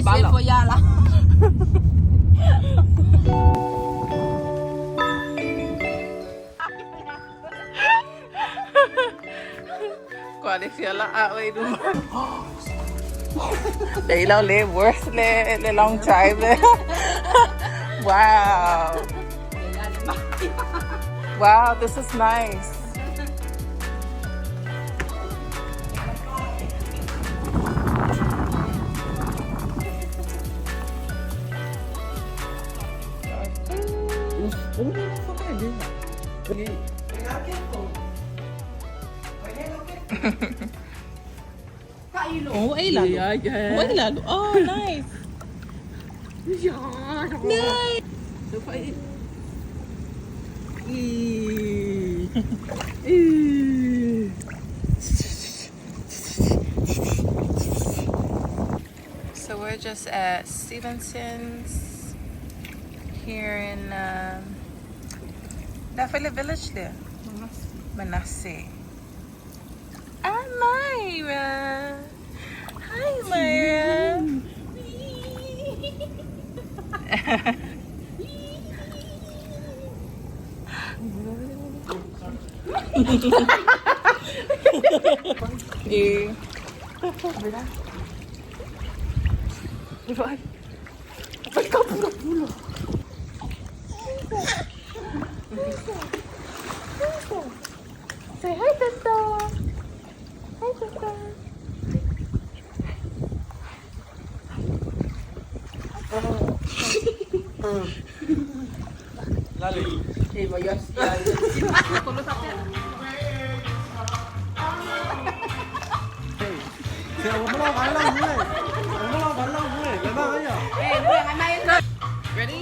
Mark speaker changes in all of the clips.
Speaker 1: lah. Quả để phía là ơi đúng không? Đấy là lê worst lê long drive lê. Wow. Wow, this is nice. Oh, ay lalo. Oh, ay lalo. Oh, nice. Nice. So we're just at Stevenson's here in Nafele village there. Manasseh. Ah, Myra. Hi, Myra. Y mira, ay, pulo. Say hi, Tata. Hi, Tata. Lali. Eh, bayas. Ready?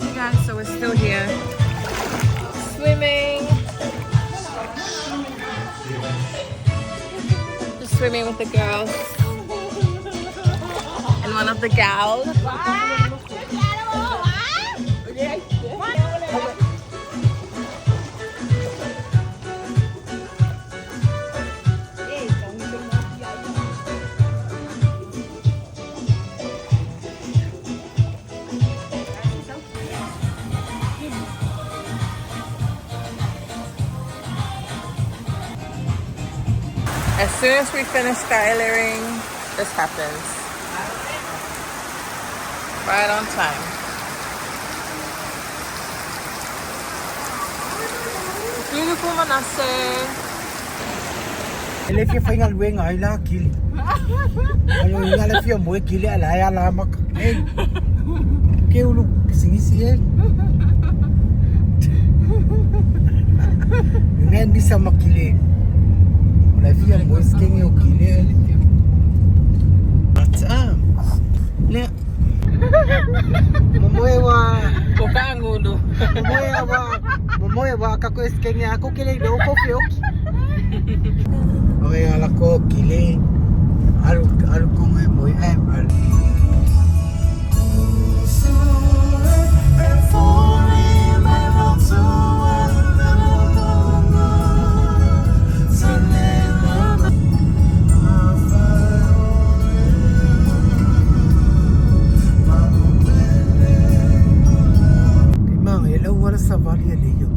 Speaker 1: Hey guys, so we're still here swimming. Just swimming with the girls and one of the gals. As soon as we finish skylaring, this happens. Right on time. Beautiful Manasseh.
Speaker 2: Ele fia fainga luenga ai la kili. Ayo inga le fia moe kili ala ya la mak. Ei. Ke ulu singisi e. Ngen bisa makili. La fia moe skenge o kili. Atam. Le. Momoe wa
Speaker 1: Kokangulo.
Speaker 2: Momoe wa kako skenge ako kili do ko fioki. Okay, ala ko kili alu kung ay moy ay al Mang elaw wala sa Valle Leo.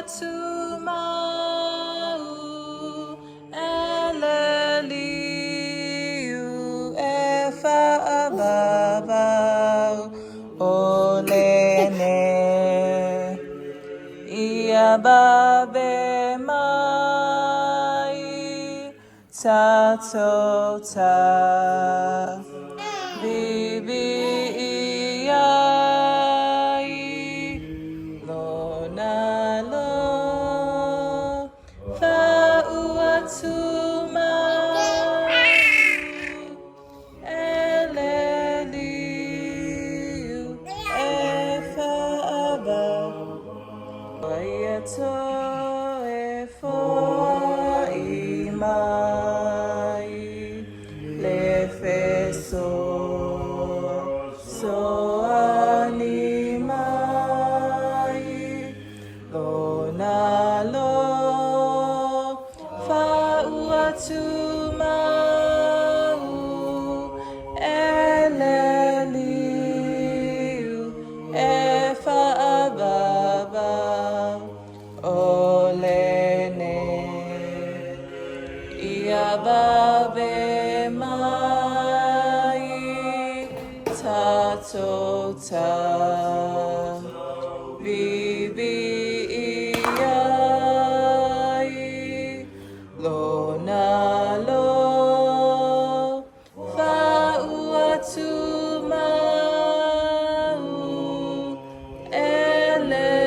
Speaker 1: atu mau eleliu e whaababau o lene ia babe mai tatou ta vivi iai lona lo whau atu mau eleliu e whaabau Ia to e fo I mai le feso so ani mai lo na lo fa ua tu mau eleliu e fa ababa Olene ia babe mai tatou ta vivi iai lona lo whaua tu mau eleliu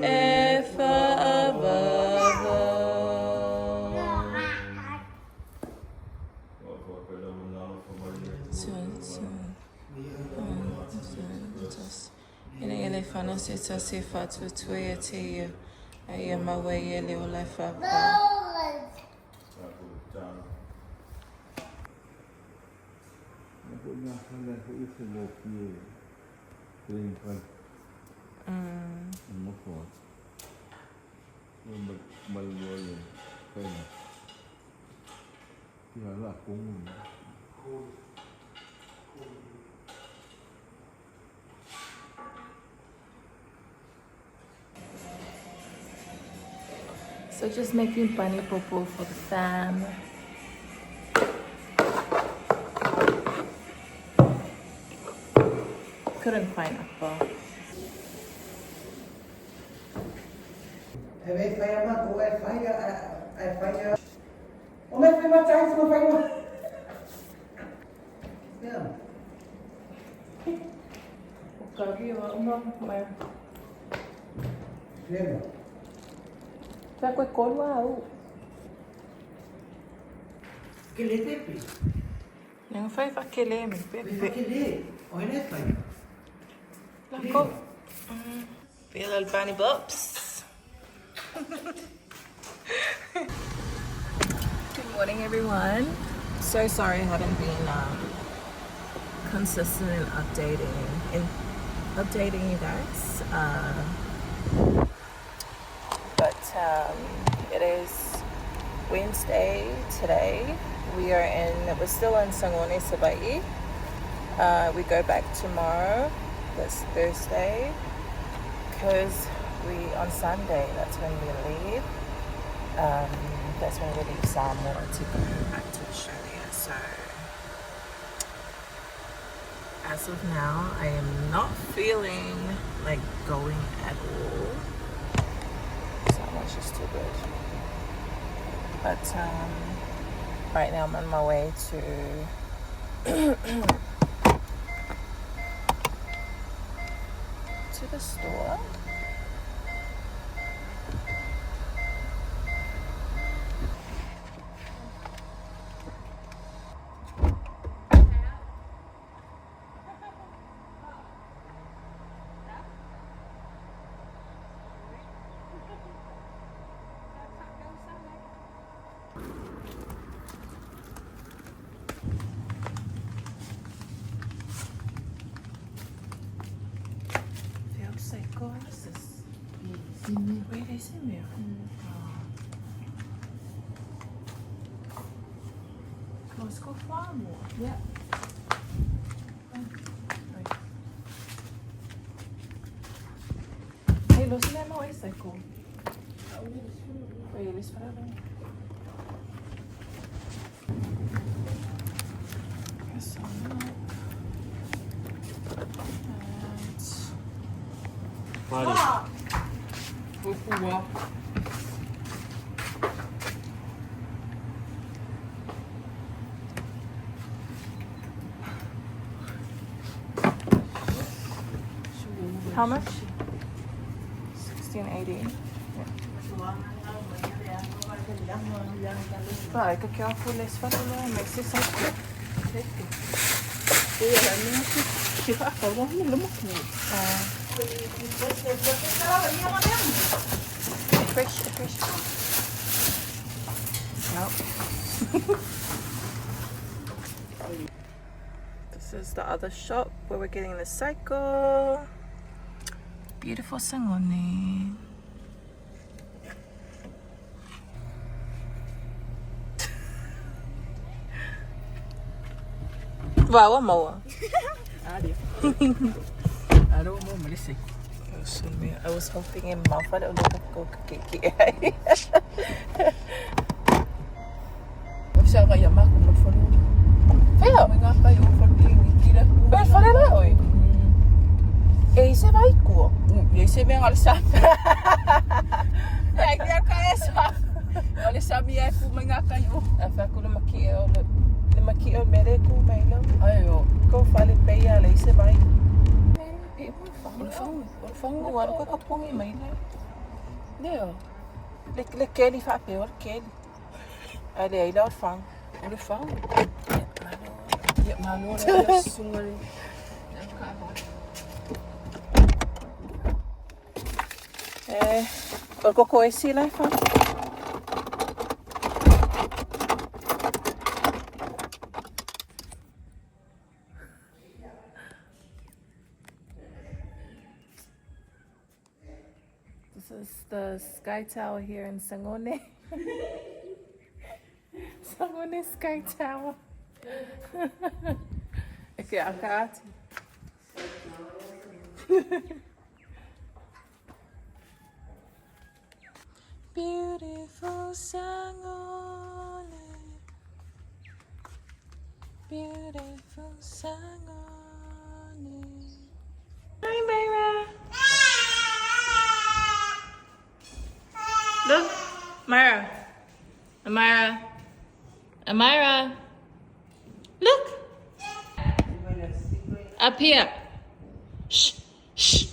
Speaker 1: e whaababa. Ina ele whana se ta se whatu tue a te ia. A ia maua I ele o lai whapa. So just making pani popo for the fam. Couldn't find a bar. Tá com a cor lá.
Speaker 2: Que le pepe?
Speaker 1: Não foi aquele, meu
Speaker 2: Que
Speaker 1: bebê.
Speaker 2: olha pai.
Speaker 1: La cor. Feel el bunny bops. Good morning, everyone. So sorry I haven't been consistent in updating you guys. But it is Wednesday today. We're still in Sagone, Sabai. We go back tomorrow, this Thursday, because on Sunday, that's when we leave. That's when we leave Samoa to go back to Australia. So as of now, I am not feeling like going at all. Samoa's just too good. But right now I'm on my way to to the store. Wait, is in there? Let's go farm more. Yeah. lo sinema ese ko. Oye, les pararon.
Speaker 3: Vale.
Speaker 1: How much? 16.80. Vai, que eu fui les farlo, mas se sai. Fresh. Nope. This is the other shop where we're getting the cycle. Beautiful Sagone. Wow, Samoa. I was hoping in Malfa that would go kiki. Veo. Per fare lui. E se vai cuo.
Speaker 4: Ei se venga al sa. Ai dia ka esa. Ole sa mi ai fu menga kayo.
Speaker 1: Afa ko le maki o mere ku mai lo.
Speaker 4: Ayo.
Speaker 1: Ko fale peia le se vai.
Speaker 4: Ole fang.
Speaker 1: O ar ko ka pungi mai le.
Speaker 4: Leo.
Speaker 1: Le keli fa pe or keli. Ale ai la fang.
Speaker 4: Ole fang. Ya malo le sungal.
Speaker 1: Or ko esi la fa. This is the Sky Tower here in Sagone. Sagone Sky Tower. Okay, akati. Beautiful Sagone. Beautiful Sagone. Hi, Myra. Look, Myra. Amira. Look. Up here. Shh. Shh. Shh.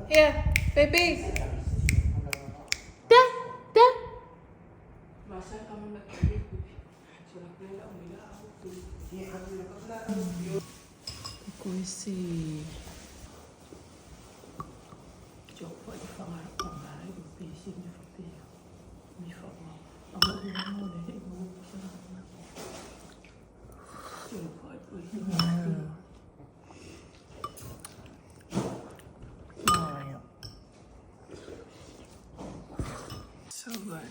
Speaker 1: Here, baby. Da.
Speaker 4: Esse eu pode falar com ela e o peixe me falou. Agora não é igual eu pode so good.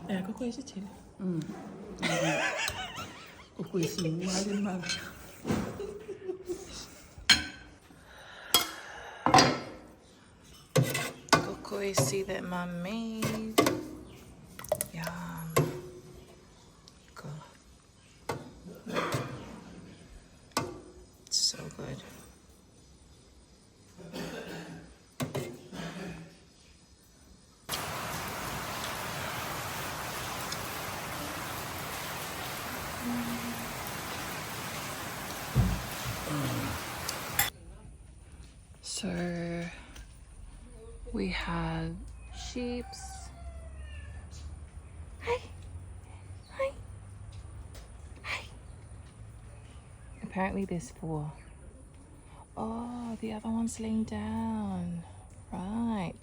Speaker 1: É, que coisa tira.
Speaker 4: O coisinho vale mais.
Speaker 1: Cocoa that Mom made. Yum. Good. So good. So we have sheeps. Hi. Apparently there's 4. Oh, the other one's laying down. Right.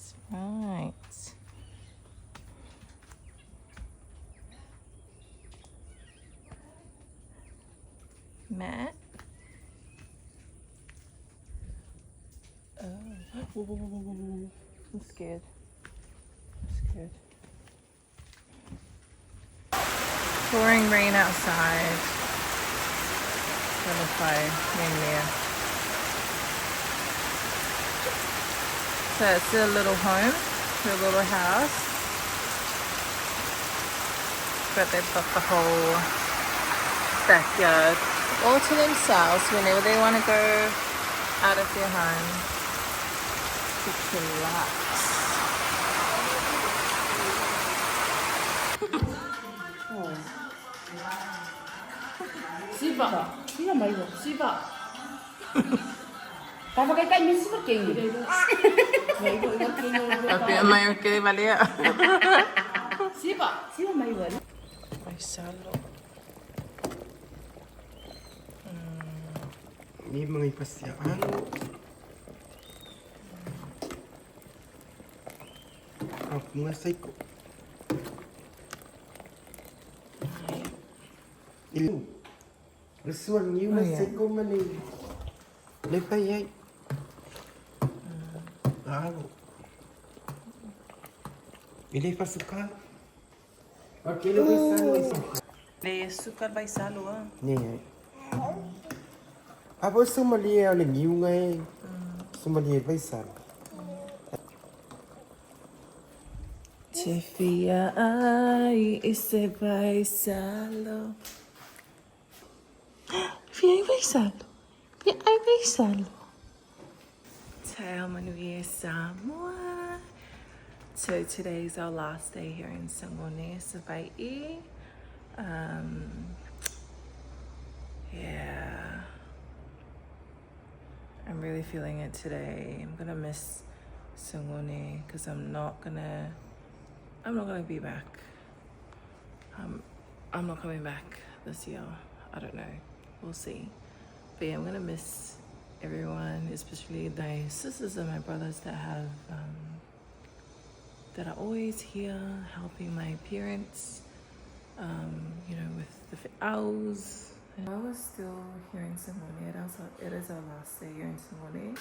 Speaker 1: Matt? Oh. Whoa. I'm scared. pouring rain outside. So it's a little home, a little house, but they've got the whole backyard all to themselves whenever they want to go out of their home to chillax.
Speaker 4: Siva mày rồi, Siva. Tao vào cái mình Siva kinh rồi. Mày gọi nó kinh rồi.
Speaker 1: Tapi may kili balia.
Speaker 4: Siva mày rồi.
Speaker 1: Ay salo.
Speaker 2: Ini mga ipasya. Ako nga ko. Ilu. Rasuan niyo masay ko man eh. Lepayay. Ako. Ili pasukan. Okay, lo salo isa.
Speaker 1: Le sukar bay salo ah.
Speaker 2: Nè. Abo Somalia là nhiều ngay. Somalia bay salo.
Speaker 1: Tefia ai ese bay salo. Fia bay salo. Fia ai bay salo. Tayo manuia Samoa. So today's our last day here in Sagone, Hawaii. Yeah, I'm really feeling it today. I'm gonna miss Sagone because I'm not gonna be back. I'm not coming back this year. I don't know. We'll see. But yeah, I'm gonna miss everyone, especially my sisters and my brothers that have that are always here helping my parents. You know, with the owls. I was still here in Sagone. It is our last day here in Sagone.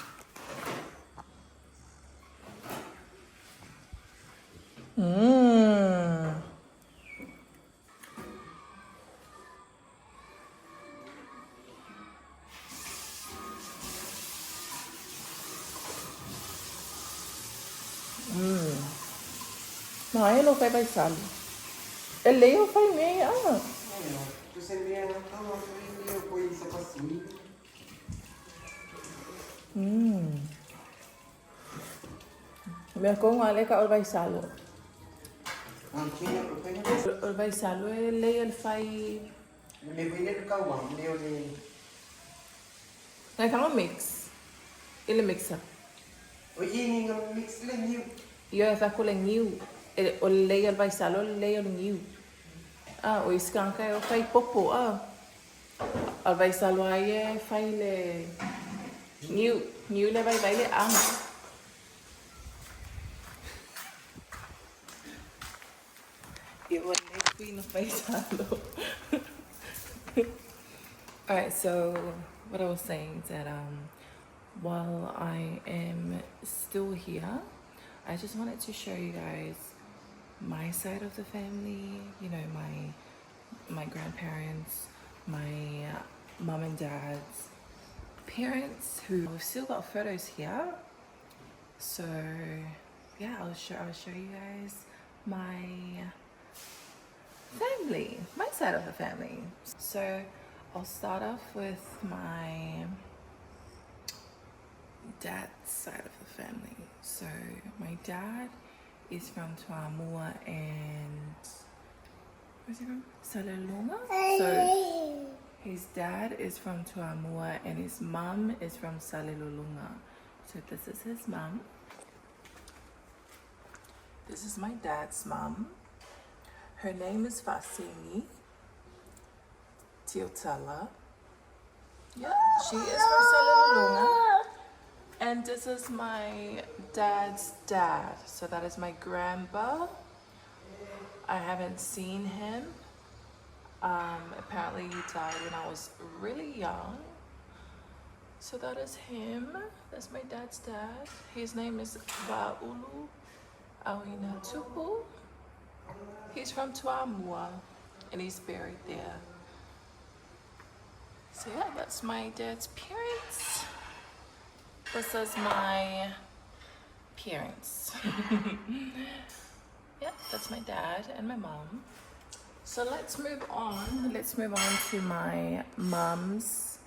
Speaker 1: Mai lo fai paisalo. E lei lo fai me ah.
Speaker 2: Tu sembra não tá uma coisa eu põe isso assim.
Speaker 1: Me con ale ka paisalo.
Speaker 2: Anche
Speaker 1: Il paisalo e lei il fai.
Speaker 2: le viene do cauã, le
Speaker 1: Ngai kang mix. Ele mixa.
Speaker 2: Oye, ninguém mix le new.
Speaker 1: Io e fa con le new. O lei il paisalo lei il new. Ah, o iskanka e fai popo ah. Al paisalo ai fai le new le vai le ang. It was queen of paisalo. Alright, so what I was saying is that while I am still here, I just wanted to show you guys my side of the family, you know, my grandparents, my mom and dad's parents, who we've still got photos here. So yeah, I'll show you guys my family, my side of the family. So I'll start off with my dad's side of the family. So my dad is from Samoa and where's he from? Salelunga. So his dad is from Samoa and his mom is from Salelunga. So this is his mom. This is my dad's mom. Her name is Fasini Tiotala. Yeah, she is from Salelunga. And this is my dad's dad. So that is my grandpa. I haven't seen him. Apparently he died when I was really young. So that is him. That's my dad's dad. His name is Ba'ulu Awina Tupu. He's from Tuamua and he's buried there. So yeah, that's my dad's parents. This is my parents. Yeah, that's my dad and my mom. So let's move on. Let's move on to my mom's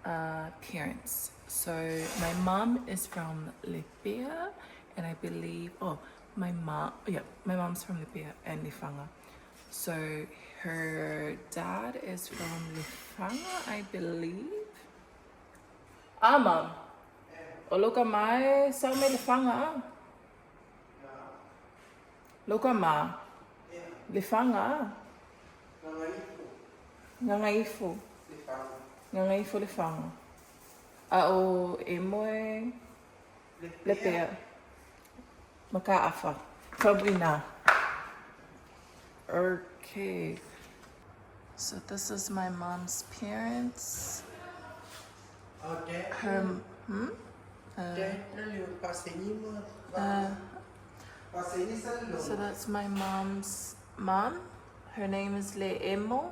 Speaker 1: parents. So my mom is from Libya, and I believe, my mom's from Libya and Lifanga. So her dad is from Lifanga, I believe. Mom. Oloka mai sa me Lifanga. Loka ma. Lifanga. Ngangaifu. Ngangaifu Lifanga. O emoe Libya. Makaafa. Probably not. Okay. So this is my mom's parents. Her so that's my mom's mom. Her name is Leemo.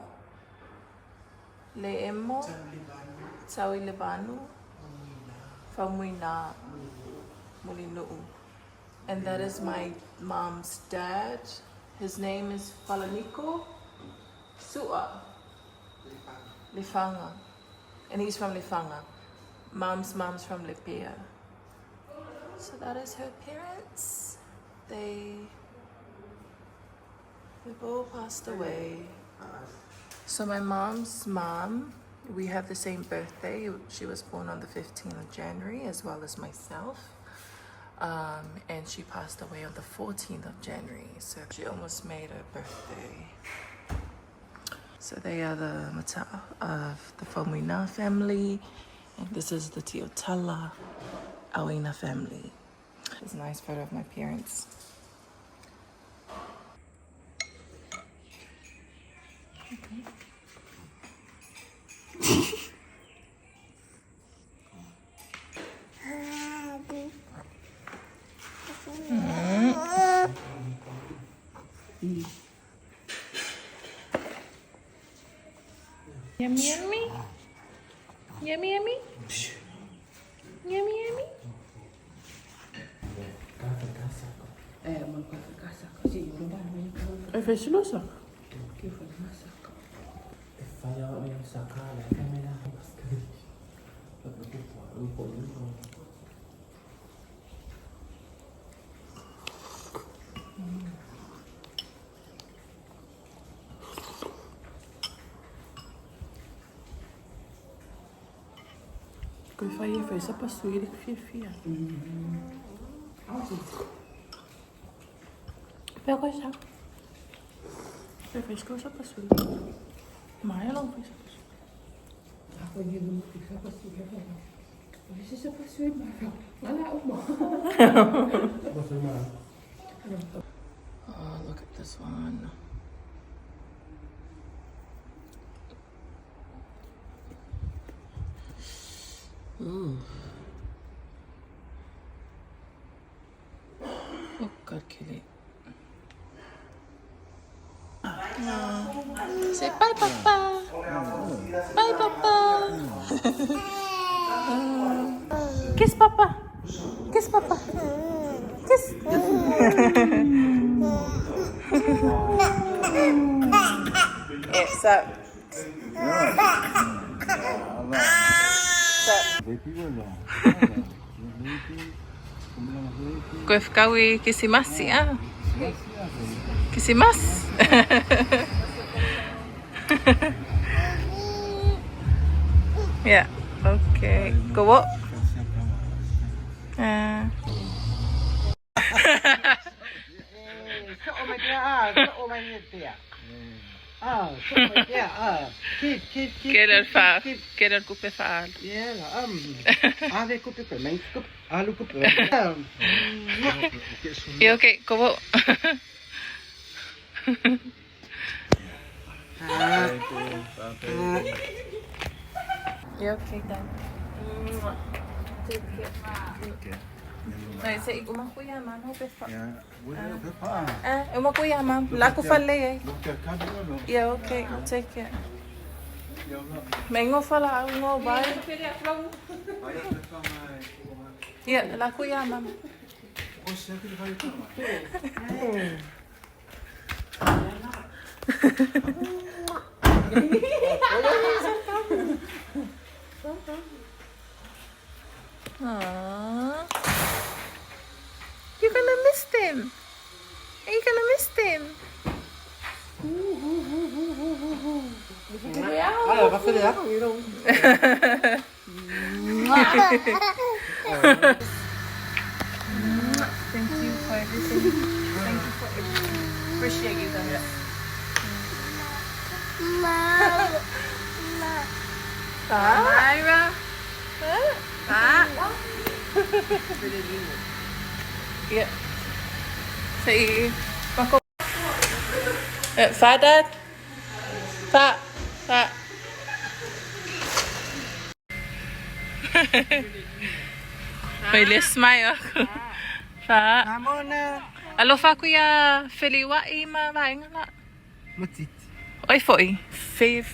Speaker 1: Tawi Libanu. Famuina Mulinuu. And that is my mom's dad. His name is Falaniko Sua Lifanga. And he's from Lifanga. Mom's from Libya. So that is her parents. They've all passed away. So my mom's mom, we have the same birthday. She was born on the 15th of January as well as myself. And she passed away on the 14th of January. So she almost made her birthday. So they are the Mata of the Famuina family. And this is the Tiotala Awina family. It's a nice photo of my parents. Yummy, yummy. Yummy, yummy. Yummy, yummy. Hij is los. Kun je van je vijs op als je via. Welke is dat? Je vijs koos op als je. Maar heel lang vijs op als je. Aku je moet ik ga pas je hebben. Vijs is op als je maar. Voilà, ook maar. Oh, look at this one. Ooh. Oh, God, kill it. Say bye, Papa. Bye, Papa. Kiss, Papa. Kiss, Papa. Kiss. It's up. Koe whakaui kisimasi, Kisimas? Yeah, okay. Go what? Quero el cupe faal.
Speaker 2: Ave cupe per men cup. Alu cupe.
Speaker 1: You okay? Go. You okay then? Take care. Ay, sa umakuya, ma'am. Hope it's fine.
Speaker 2: Ja, hoe papa.
Speaker 1: Umakuya, ma'am. Laku falle, eh.
Speaker 2: Look at camera.
Speaker 1: Yeah, okay. I'll take it. Mengo fala, ngo, bye. Yeah, lakuya, ma'am. Aww. You're gonna miss them. Are you gonna miss them?
Speaker 2: Wat vind je daar?
Speaker 1: Thank you for everything. Thank you for everything. Appreciate you guys. Myra. Yeah. Say, Mako. Dad. Fa. May smile ako. Fa.
Speaker 2: Ramona.
Speaker 1: Alofa kuya feliwai ma vaingala.
Speaker 2: Matit.
Speaker 1: Oi foi. Fe.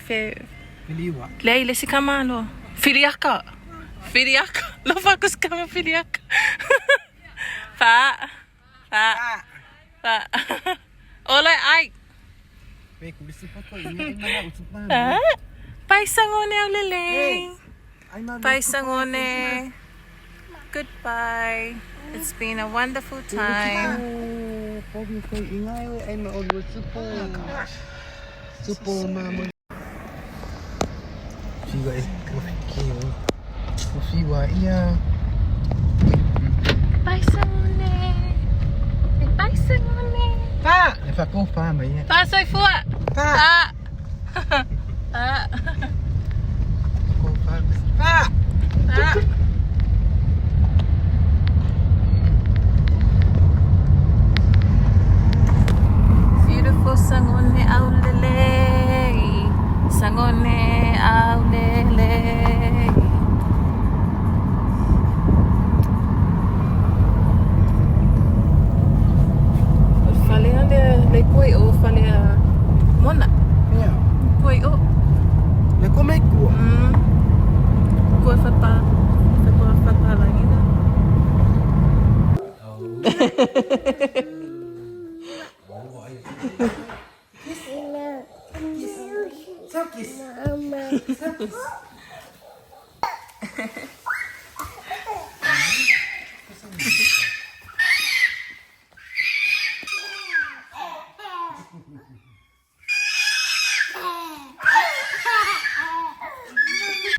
Speaker 2: Filiwa.
Speaker 1: Leile si kamalo. Filiaka. Lofa kus kama filiaka. Fa. Olay ay.
Speaker 2: Baik, bisa foto ini mana usut mana.
Speaker 1: Bye Sagone Lele. Bye Sagone. Goodbye. It's been a wonderful time.
Speaker 2: Pobre kau ingai ai ma odu supo mama. Siwa siwa iya.
Speaker 1: Bye Sagone. Bye Sagone.
Speaker 2: Pa, lepas kau faham ya.
Speaker 1: Pa soy fuwa. Pa.
Speaker 2: Kau faham. Pa.
Speaker 1: Beautiful Sagone aulele. Sagone aulele. Falea le koi o falea mona.
Speaker 2: Ya.
Speaker 1: Koi o.
Speaker 2: Le come ku.
Speaker 1: Koi fapa lagi na.
Speaker 2: Sakis.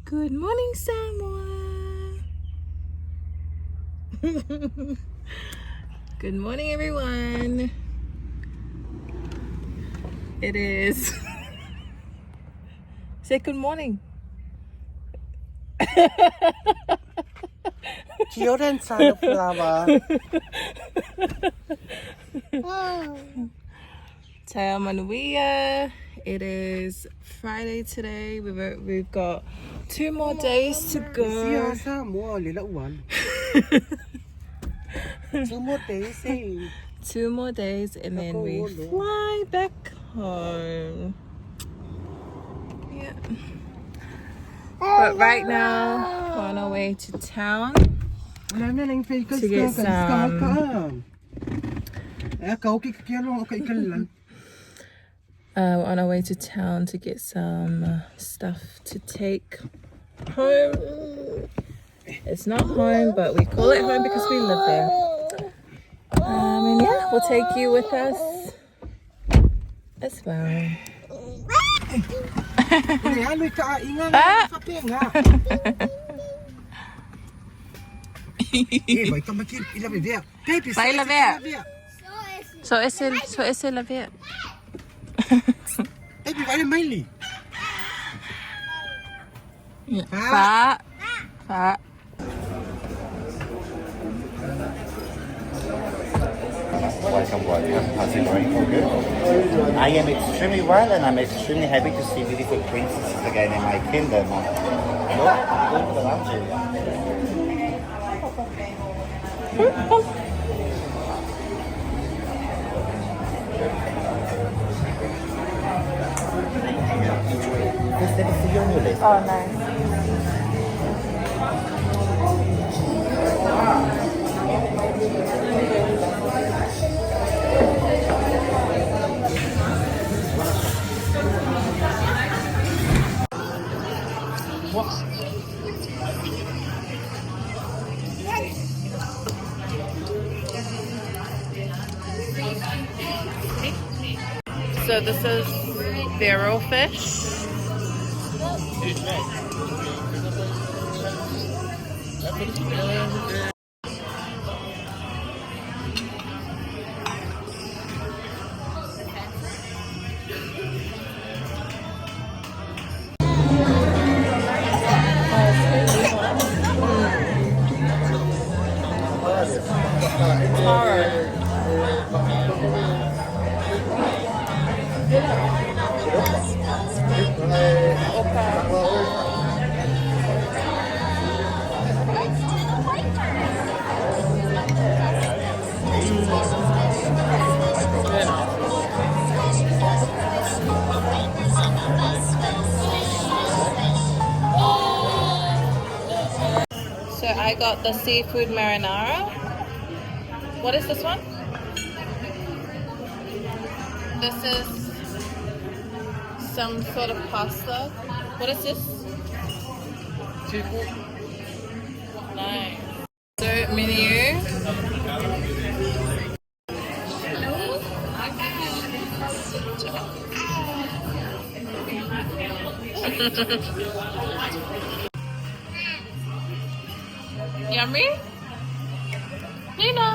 Speaker 1: Good morning, Samoa. Good morning, everyone. It is. Say good morning.
Speaker 2: Children sunflower.
Speaker 1: Taya Manuia. It is Friday today. We've got 2 more days to go.
Speaker 2: Siya Samoa lila uwan. 2 more days eh.
Speaker 1: 2 more days and then we fly back home. Yeah. But right now we're on our way to town to get some. We're on our way to town to get some stuff to take home. It's not home, but we call it home because we live there. And yeah, we'll take you with us as well. Vai la ver. So ese la ver.
Speaker 2: Baby, vai le maili.
Speaker 1: Fa.
Speaker 3: Welcome. How's it going? All good? I am extremely well and I'm extremely happy to see beautiful princesses again in my kingdom. Look, I'm going to the lounge area. First ever for you on your list.
Speaker 1: Oh, nice. So this is barrel fish. So I got the seafood marinara. What is this one? This is some sort of pasta. What is this? Seafood. Nice. Dessert menu. Yummy? Nina.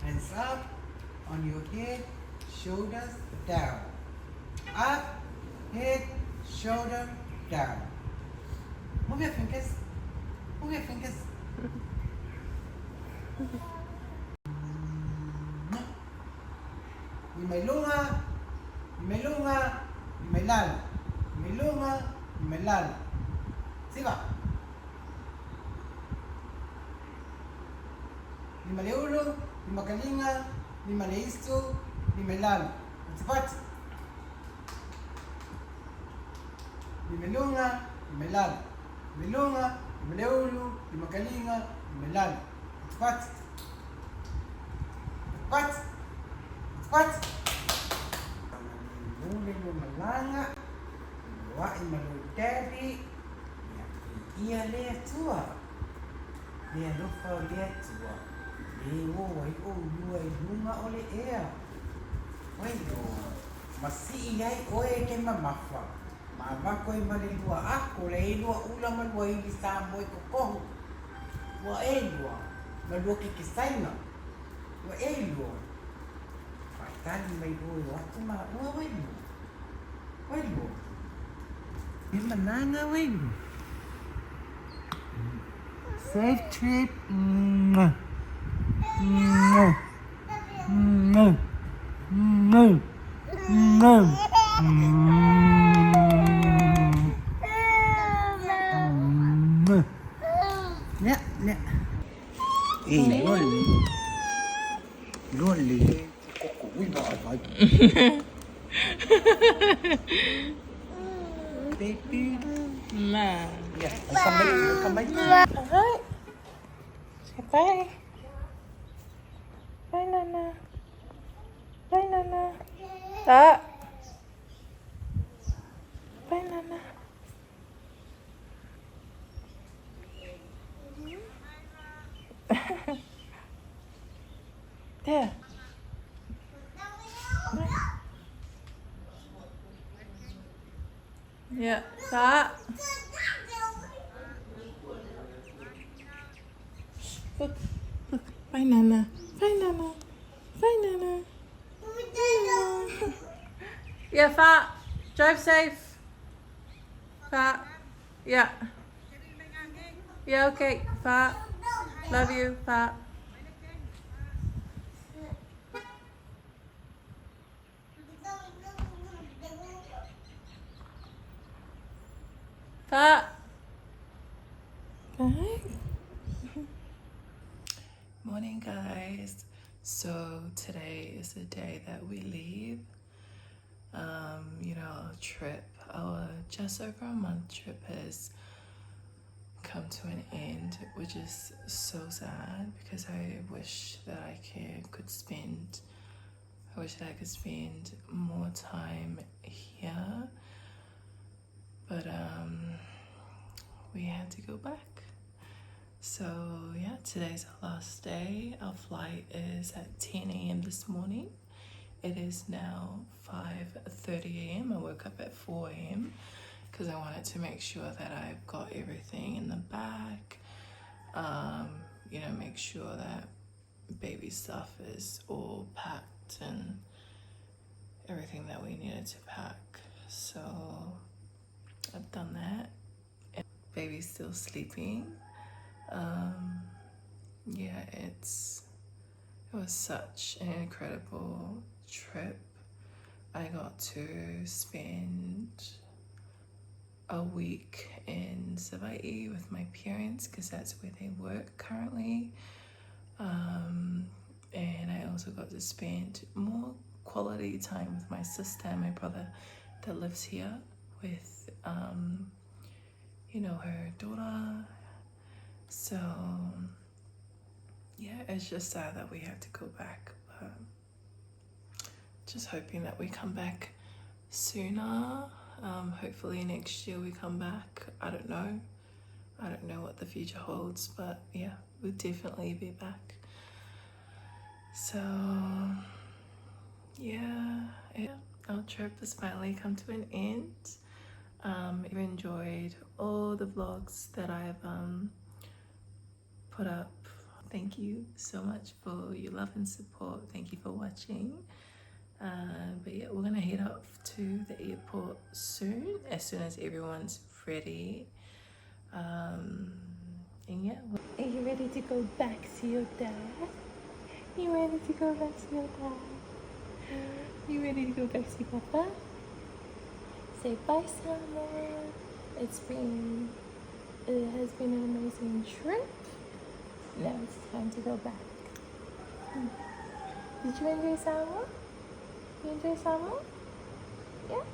Speaker 2: Hands up on your head, shoulders down. Up, head, shoulder down. Move your fingers. Move your fingers. Imelunga, imelunga, imelala. Imelunga, imelala. Siba. Lima leulo, lima kalinga, lima leisto, lima lalo. Cepat. Lima lunga, lima lalo. Lima lunga, lima leulo, lima kalinga, lima lalo. Cepat. Cepat. Cepat. Muli lumalanga, wa imaluteri, ia lea tua. Lea lufa lea tua. Ewo wai o lua I lunga ole ea. Wai o masi iai oe ke mamafa. Mamako I mali lua ako le e lua ula malua I li sa moe kokohu. Wa e lua. Malua ke kisaina. Wa e lua. Paitani mai oe watu ma ua wai lua. Wai lua. E mananga wai lua. Safe trip. No. No. No. No. No. Nè, nè. Luôn lì. Có củ bỏ phải. Baby.
Speaker 1: Nah.
Speaker 2: Yeah, come back.
Speaker 1: Alright. Say bye. Bye, Nana. Bye, Nana. Ah. Bye, Nana. There. Yeah. That. Look. Look. Bye, Nana. Bye, Nana. Bye, Nana. Yeah, Fat. Drive safe. Fat. Yeah. Yeah, okay. Fat. Love you, Fat. Fat. Bye. Morning, guys. So today is the day that we leave. You know, our trip, our just over a month trip has come to an end, which is so sad because I wish that I could spend more time here, but we had to go back. So yeah, today's our last day. Our flight is at 10 a.m. this morning. It is now 5:30 a.m. I woke up at 4 a.m. because I wanted to make sure that I've got everything in the bag. You know, make sure that baby stuff is all packed and everything that we needed to pack. So I've done that. And baby's still sleeping. Yeah, it was such an incredible trip. I got to spend a week in Hawaii with my parents because that's where they work currently. And I also got to spend more quality time with my sister and my brother that lives here with, you know, her daughter. So yeah, it's just sad that we have to go back, but just hoping that we come back sooner. Hopefully next year we come back. I don't know what the future holds, but yeah, we'll definitely be back. So yeah, our trip has finally come to an end. I've enjoyed all the vlogs that I've put up. Thank you so much for your love and support. Thank you for watching. But yeah, we're gonna head off to the airport soon as everyone's ready. And yeah, are you ready to go back to your dad? You ready to go back to your dad? You ready to go back to your papa? Say bye, Samoa. It has been an amazing trip. Now it's time to go back. Did you enjoy Samoa? You enjoy Samoa? Yeah?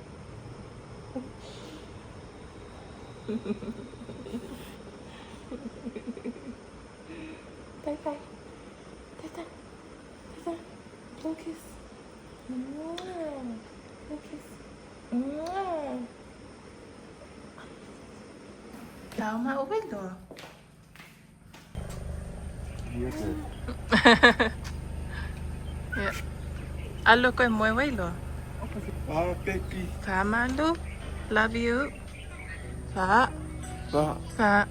Speaker 1: Bye bye. Tata. Tata. Blow kiss. Blow kiss. Tama abuelo. Yeah. Alo ko mo abuelo.
Speaker 2: Becky.
Speaker 1: Tama lo. Love you. Pa. Pa.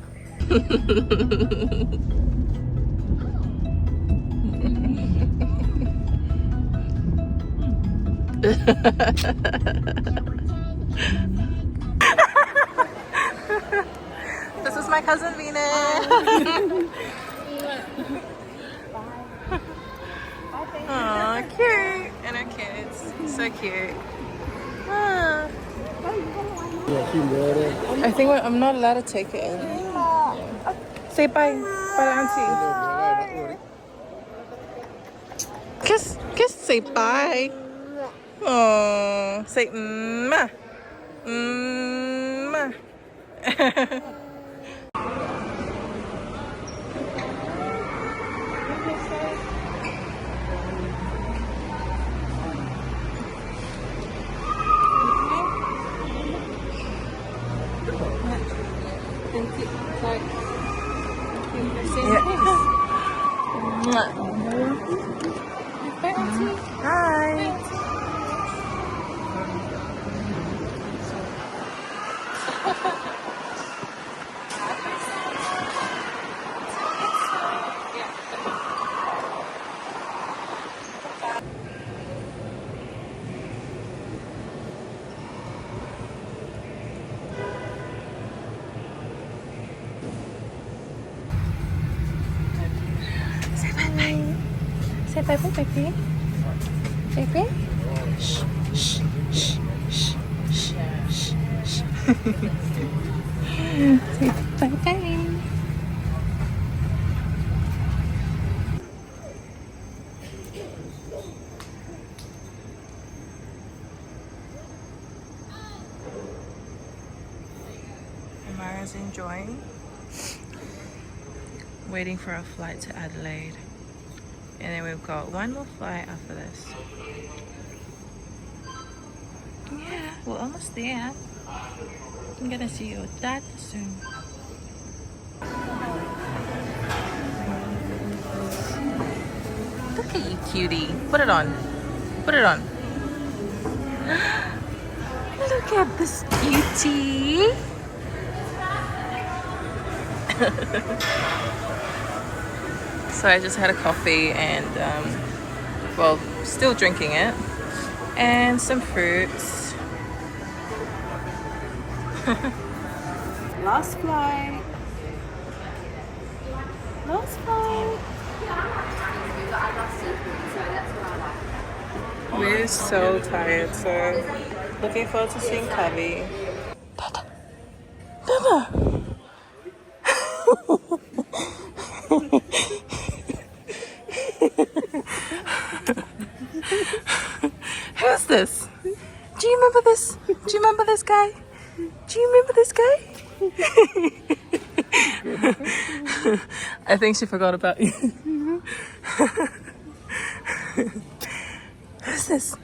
Speaker 1: This is my cousin Venus. Aw, cute. And her kids. So cute. Ah. I think I'm not allowed to take it in. Yeah. Say bye. Bye, Auntie. Kiss. Say bye. Oh, say mma. Mma. Hi. baby, baby. Baby? Shh, shh, shh, shh, shh, shh, shh. Say bye-bye. Amara's enjoying. Waiting for a flight to Adelaide. And then we've got one more flight after this. Yeah, we're almost there. I'm gonna see your dad soon. Look at you, cutie. Put it on. Put it on. Look at this cutie. So I just had a coffee and, well, still drinking it. And some fruits. Last flight. Last flight. We're so tired, so looking forward to seeing Kavi. Dada. Dada. Who's this? Do you remember this? Do you remember this guy? Do you remember this guy? I think she forgot about you. Who's this?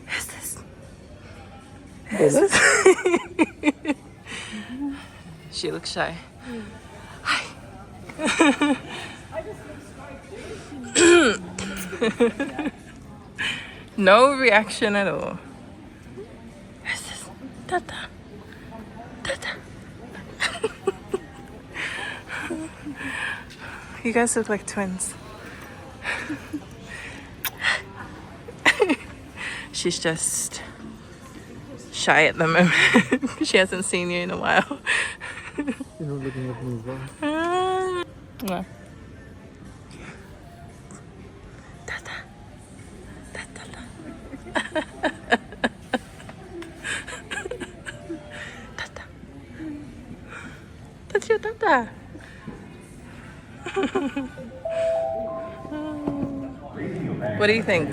Speaker 1: Who's this? Who's this? She looks shy. Hi. No reaction at all. Who's this? Tata. Tata. You guys look like twins. She's just shy at the moment. She hasn't seen you in a while.
Speaker 2: You're not looking at me as well.
Speaker 1: No. Tata. Tata. Tata. That's your tata. What do you think?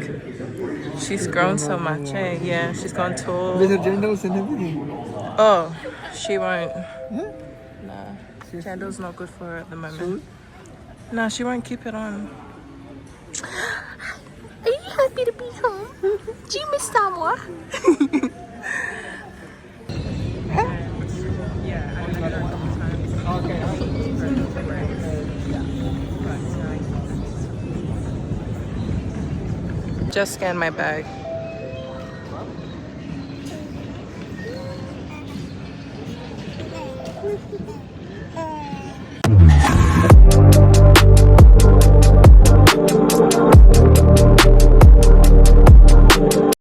Speaker 1: She's grown so much, eh? Yeah, she's gone tall.
Speaker 2: With her genitals and everything.
Speaker 1: Oh, she won't.
Speaker 2: Yeah?
Speaker 1: Nah, candle's not good for her at the moment. No, she won't keep it on. Are you happy to be home? Do you miss Samoa? Just scanned my bag.